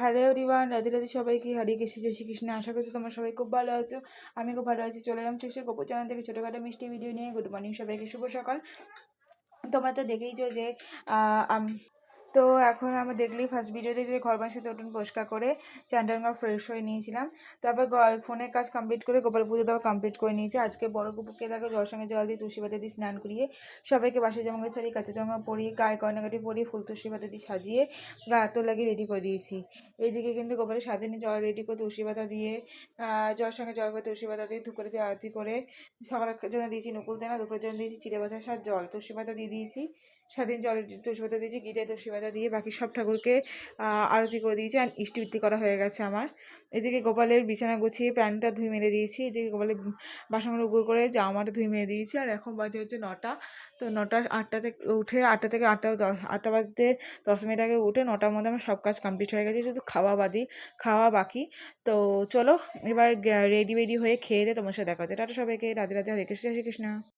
Hello everyone, Radhe Radhe সবাইকে, হরে কৃষ্ণ, জয় শ্রীকৃষ্ণ। আশা করছি তোমরা সবাই খুব ভালো আছো। আমি খুব ভালো আছি। চলে এলাম চেষ্টা গোপু চ্যানেল থেকে ছোটোখাটো মিষ্টি ভিডিও নিয়ে। গুড মর্নিং সবাইকে, শুভ সকাল। তোমরা তো দেখেইছো যে তো এখন আমরা দেখলেই ফার্স্ট ভিডিওতে যে ঘর বাসাতে উঠুন পরিষ্কার করে চান্ডাঙ্গা ফ্রেশ হয়ে নিয়েছিলাম। তারপর ফোনের কাজ কমপ্লিট করে গোপাল পুজো দেওয়া কমপ্লিট করে নিয়েছি। আজকে বড় কুকুরকে তাকে জল সঙ্গে জল দিয়ে তুলসী পাতা দিয়ে স্নান করিয়ে সবাইকে বাসে জামা ছাড়িয়ে কাঁচা জামা পরিয়ে গায়ে গয়নাগাটি পরিয়ে ফুল তুলসী পাতা দিয়ে সাজিয়ে গা হাত লাগিয়ে রেডি করে দিয়েছি। এইদিকে কিন্তু গোপালের সাথে নিয়ে জল রেডি করে তুলসী পাতা দিয়ে জল সঙ্গে জল করে তুলসী পাতা দিয়ে ধুকরে দিয়ে আরতি করে সকালের জন্য দিয়েছি নকুল দেনা, দুপুরের জন্য দিয়েছি চিড়ে বাছা সার জল তুলসী পাতা দিয়ে দিয়েছি। স্বাধীন জল তুলসী পাতা দিয়েছি, গীতায় তুলসী পাতা দিয়ে বাকি সব ঠাকুরকে আরতি করে দিয়েছি। আর ইষ্টবৃত্তি করা হয়ে গেছে আমার। এদিকে গোপালের বিছানা গুছিয়ে প্যান্টটা ধুয়ে মেরে দিয়েছি। এদিকে গোপালের বাসনগুলো উপর করে জামাটা ধুয়ে মেরে দিয়েছি। আর এখন বাজে হচ্ছে 9টা। তো 8টা থেকে উঠে 8টা থেকে 8টা বাজতে 10 মিনিট আগে উঠে 9টার মধ্যে আমার সব কাজ কমপ্লিট হয়ে গেছে, শুধু খাওয়া বাকি। তো চলো এবার রেডি হয়ে খেয়ে দিয়ে তোমার সাথে দেখা হচ্ছে। টাটা সবাইকে, রাধে রাধে, হরে কৃষ্ণ, শ্রী কৃষ্ণ।